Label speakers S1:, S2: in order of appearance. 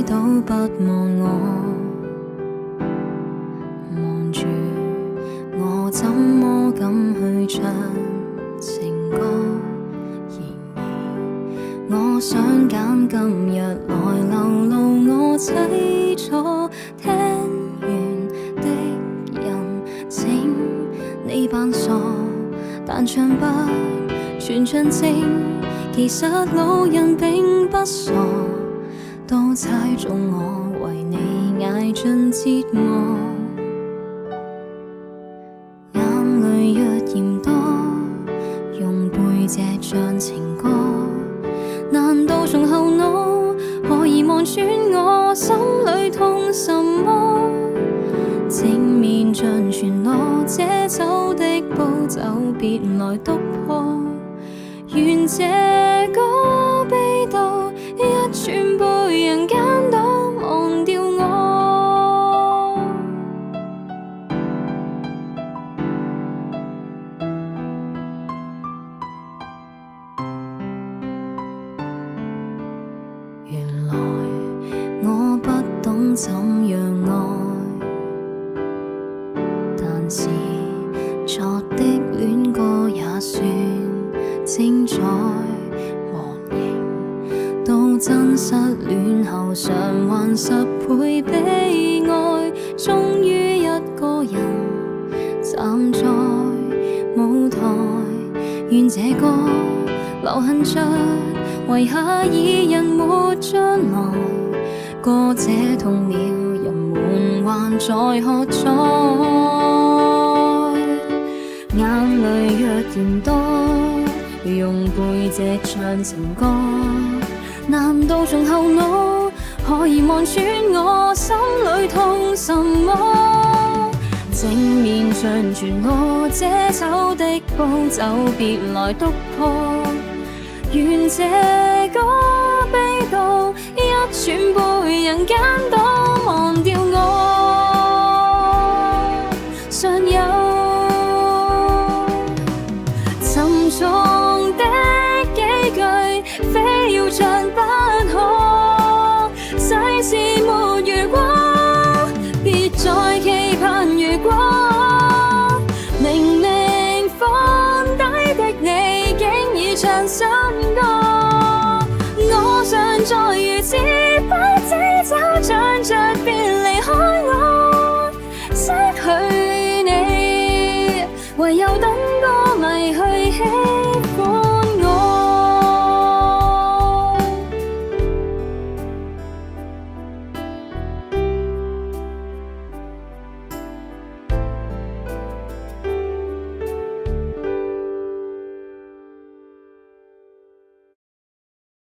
S1: 都不望我，望住我怎麼敢去唱情歌？然而我想揀今日來流露我凄楚，聽完的人請你扮傻，但唱不全盡情，其實路人並不傻，都猜中我為你捱盡折磨。眼淚若嫌多，用背脊唱情歌，難道從後腦可以望穿我心裏痛什麼？正面盡全裸，這走的步驟別來督破，願這個悲悼一全被人間都忘掉我。原來我不懂怎樣愛，但是錯的戀歌也算精彩。忘形到真失戀後償還10倍悲哀，終於一個人站在舞台，願這歌留痕着，遺下二人沒將來。歌這痛了，人們還在喝彩。眼淚若嫌多，用背脊唱情歌，難道從後腦可以望穿我心裏痛什麼？正面盡全裸，這走的步驟別來督破，願這個悲悼一全被人間都忘掉我。尚有沉重的幾句，非要唱不可。世事沒如果，別再期盼如果。明明放低的你，竟已唱新歌。我尚在如此不知找，唱着別離開我。